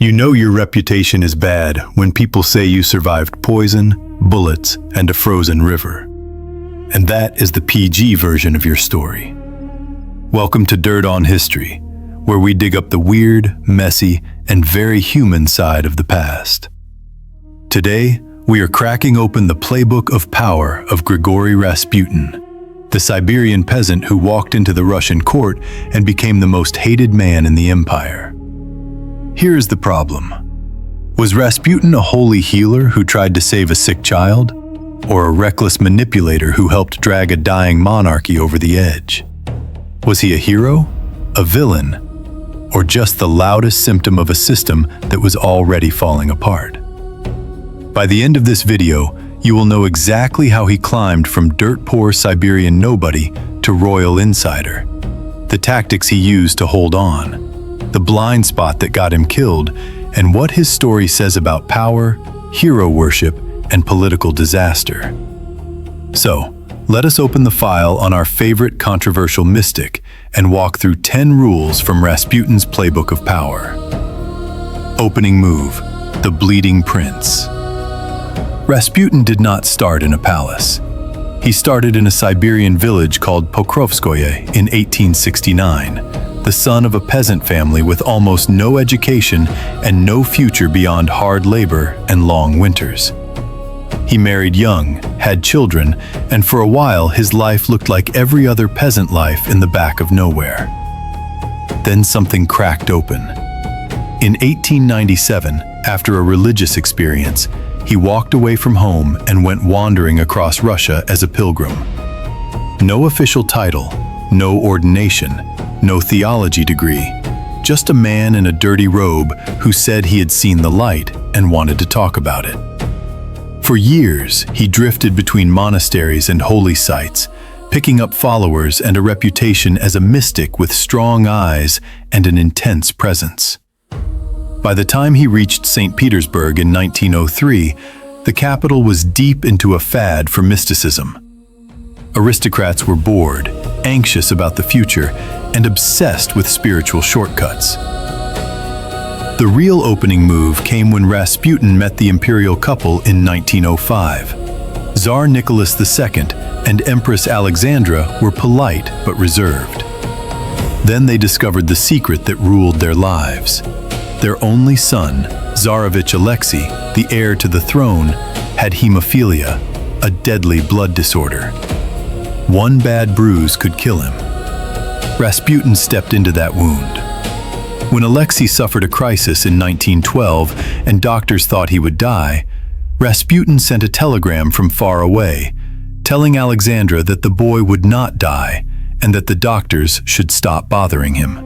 You know your reputation is bad when people say you survived poison, bullets, and a frozen river. And that is the PG version of your story. Welcome to Dirt on History, where we dig up the weird, messy, and very human side of the past. Today, we are cracking open the playbook of power of Grigory Rasputin, the Siberian peasant who walked into the Russian court and became the most hated man in the empire. Here's the problem. Was Rasputin a holy healer who tried to save a sick child? Or a reckless manipulator who helped drag a dying monarchy over the edge? Was he a hero, a villain, or just the loudest symptom of a system that was already falling apart? By the end of this video, you will know exactly how he climbed from dirt-poor Siberian nobody to royal insider, the tactics he used to hold on, the blind spot that got him killed, and what his story says about power, hero worship, and political disaster. So, let us open the file on our favorite controversial mystic and walk through 10 rules from Rasputin's playbook of power. Opening move, the Bleeding Prince. Rasputin did not start in a palace. He started in a Siberian village called Pokrovskoye in 1869, the son of a peasant family with almost no education and no future beyond hard labor and long winters. He married young, had children, and for a while his life looked like every other peasant life in the back of nowhere. Then something cracked open. In 1897, after a religious experience, he walked away from home and went wandering across Russia as a pilgrim. No official title, no ordination, no theology degree, just a man in a dirty robe who said he had seen the light and wanted to talk about it. For years, he drifted between monasteries and holy sites, picking up followers and a reputation as a mystic with strong eyes and an intense presence. By the time he reached St. Petersburg in 1903, the capital was deep into a fad for mysticism. Aristocrats were bored, anxious about the future, and obsessed with spiritual shortcuts. The real opening move came when Rasputin met the imperial couple in 1905. Tsar Nicholas II and Empress Alexandra were polite but reserved. Then they discovered the secret that ruled their lives. Their only son, Tsarevich Alexei, the heir to the throne, had hemophilia, a deadly blood disorder. One bad bruise could kill him. Rasputin stepped into that wound. When Alexei suffered a crisis in 1912 and doctors thought he would die, Rasputin sent a telegram from far away, telling Alexandra that the boy would not die and that the doctors should stop bothering him.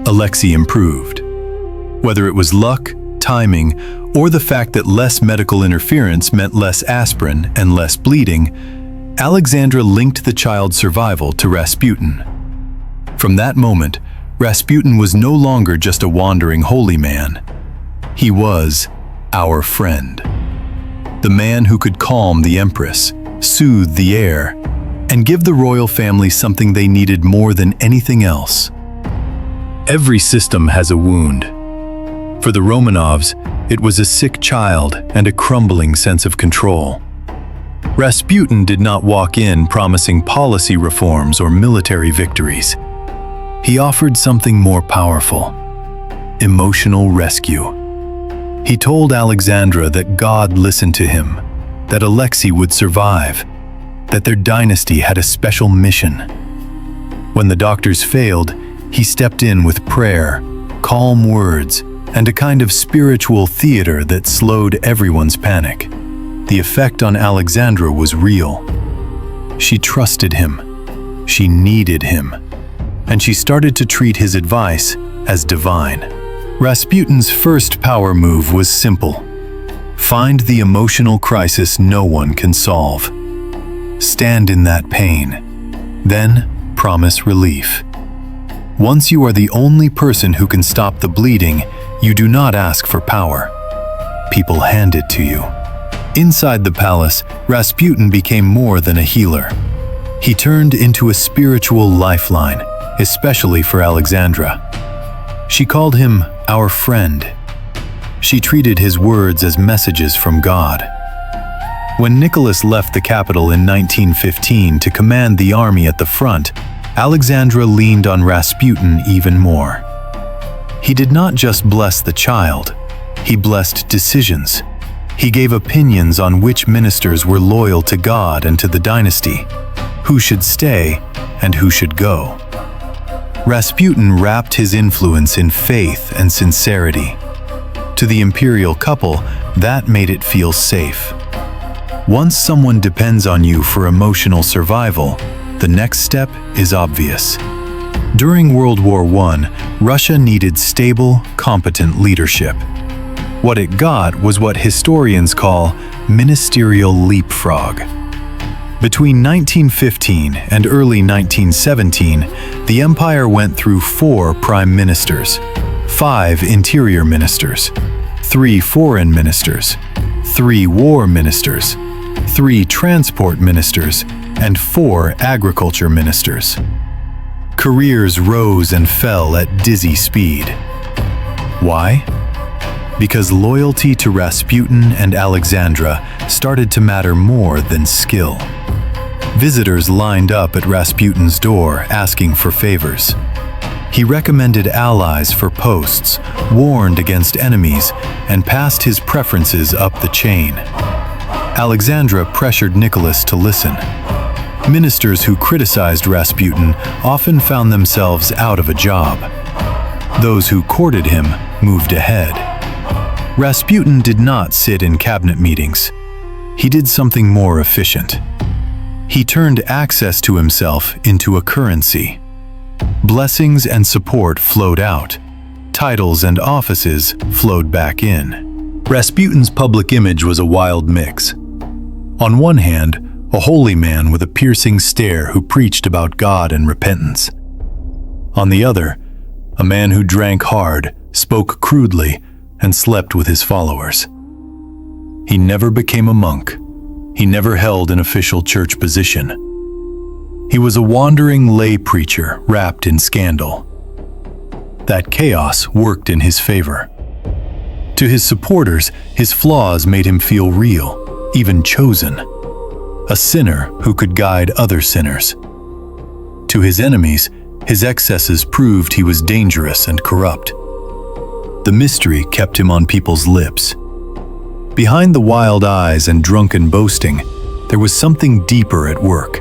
Alexei improved. Whether it was luck, timing, or the fact that less medical interference meant less aspirin and less bleeding, Alexandra linked the child's survival to Rasputin. From that moment, Rasputin was no longer just a wandering holy man. He was our friend. The man who could calm the empress, soothe the heir, and give the royal family something they needed more than anything else. Every system has a wound. For the Romanovs, it was a sick child and a crumbling sense of control. Rasputin did not walk in promising policy reforms or military victories. He offered something more powerful: emotional rescue. He told Alexandra that God listened to him, that Alexei would survive, that their dynasty had a special mission. When the doctors failed, he stepped in with prayer, calm words, and a kind of spiritual theater that slowed everyone's panic. The effect on Alexandra was real. She trusted him. She needed him. And she started to treat his advice as divine. Rasputin's first power move was simple. Find the emotional crisis no one can solve. Stand in that pain. Then promise relief. Once you are the only person who can stop the bleeding, you do not ask for power. People hand it to you. Inside the palace, Rasputin became more than a healer. He turned into a spiritual lifeline, especially for Alexandra. She called him our friend, She treated his words as messages from God. When Nicholas left the capital in 1915 to command the army at the front, Alexandra leaned on Rasputin even more. He did not just bless the child, he blessed decisions. He gave opinions on which ministers were loyal to God and to the dynasty, who should stay and who should go. Rasputin wrapped his influence in faith and sincerity. To the imperial couple, that made it feel safe. Once someone depends on you for emotional survival, the next step is obvious. During World War I, Russia needed stable, competent leadership. What it got was what historians call ministerial leapfrog. Between 1915 and early 1917, the empire went through 4 prime ministers, 5 interior ministers, 3 foreign ministers, 3 war ministers, 3 transport ministers, and 4 agriculture ministers. Careers rose and fell at dizzy speed. Why? Because loyalty to Rasputin and Alexandra started to matter more than skill. Visitors lined up at Rasputin's door asking for favors. He recommended allies for posts, warned against enemies, and passed his preferences up the chain. Alexandra pressured Nicholas to listen. Ministers who criticized Rasputin often found themselves out of a job. Those who courted him moved ahead. Rasputin did not sit in cabinet meetings. He did something more efficient. He turned access to himself into a currency. Blessings and support flowed out. Titles and offices flowed back in. Rasputin's public image was a wild mix. On one hand, a holy man with a piercing stare who preached about God and repentance. On the other, a man who drank hard, spoke crudely, and slept with his followers. He never became a monk. He never held an official church position. He was a wandering lay preacher wrapped in scandal. That chaos worked in his favor. To his supporters, his flaws made him feel real, even chosen. A sinner who could guide other sinners. To his enemies, his excesses proved he was dangerous and corrupt. The mystery kept him on people's lips. Behind the wild eyes and drunken boasting, there was something deeper at work.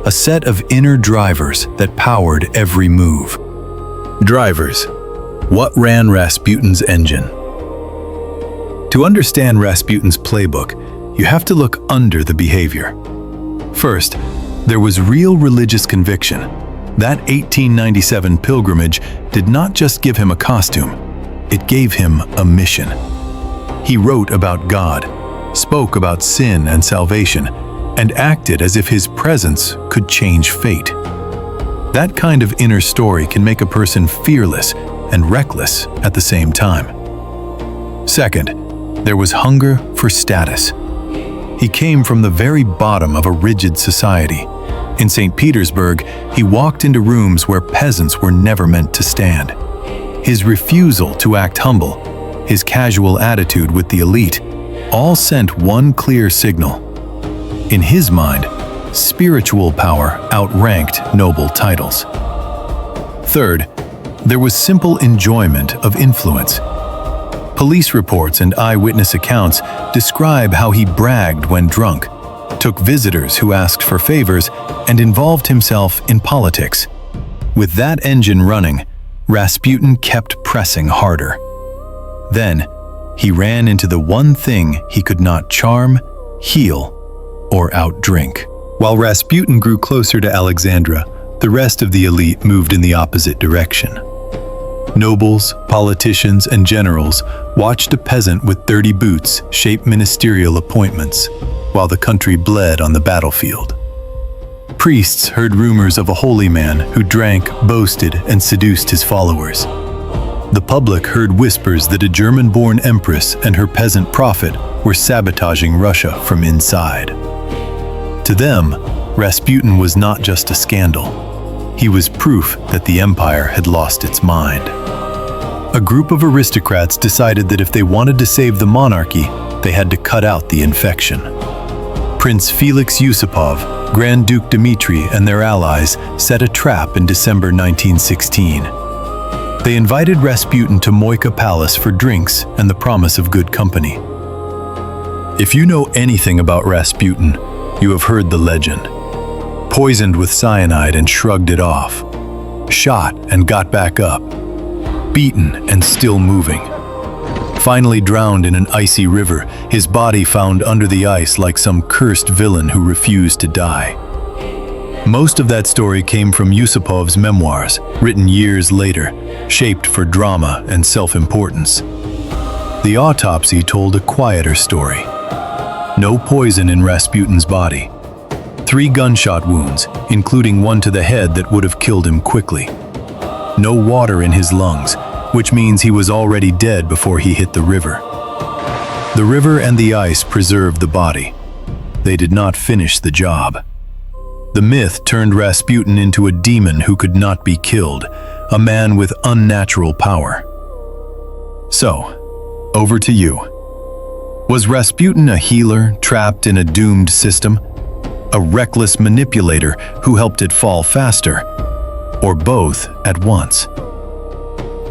A set of inner drivers that powered every move. Drivers. What ran Rasputin's engine? To understand Rasputin's playbook, you have to look under the behavior. First, there was real religious conviction. That 1897 pilgrimage did not just give him a costume, it gave him a mission. He wrote about God, spoke about sin and salvation, and acted as if his presence could change fate. That kind of inner story can make a person fearless and reckless at the same time. Second, there was hunger for status. He came from the very bottom of a rigid society. In St. Petersburg, he walked into rooms where peasants were never meant to stand. His refusal to act humble, his casual attitude with the elite, all sent one clear signal. In his mind, spiritual power outranked noble titles. Third, there was simple enjoyment of influence. Police reports and eyewitness accounts describe how he bragged when drunk, took visitors who asked for favors, and involved himself in politics. With that engine running, Rasputin kept pressing harder. Then, he ran into the one thing he could not charm, heal, or outdrink. While Rasputin grew closer to Alexandra, the rest of the elite moved in the opposite direction. Nobles, politicians, and generals watched a peasant with dirty boots shape ministerial appointments, while the country bled on the battlefield. Priests heard rumors of a holy man who drank, boasted, and seduced his followers. The public heard whispers that a German-born empress and her peasant prophet were sabotaging Russia from inside. To them, Rasputin was not just a scandal. He was proof that the empire had lost its mind. A group of aristocrats decided that if they wanted to save the monarchy, they had to cut out the infection. Prince Felix Yusupov, Grand Duke Dmitry, and their allies set a trap in December 1916. They invited Rasputin to Moika Palace for drinks and the promise of good company. If you know anything about Rasputin, you have heard the legend. Poisoned with cyanide and shrugged it off. Shot and got back up. Beaten and still moving. Finally drowned in an icy river, his body found under the ice like some cursed villain who refused to die. Most of that story came from Yusupov's memoirs, written years later, shaped for drama and self-importance. The autopsy told a quieter story. No poison in Rasputin's body. 3 gunshot wounds, including one to the head that would have killed him quickly. No water in his lungs, which means he was already dead before he hit the river. The river and the ice preserved the body. They did not finish the job. The myth turned Rasputin into a demon who could not be killed, a man with unnatural power. So, over to you. Was Rasputin a healer trapped in a doomed system? A reckless manipulator who helped it fall faster? Or both at once?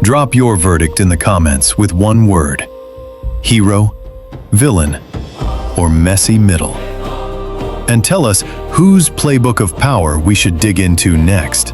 Drop your verdict in the comments with one word: hero, villain, or messy middle. And tell us whose playbook of power we should dig into next.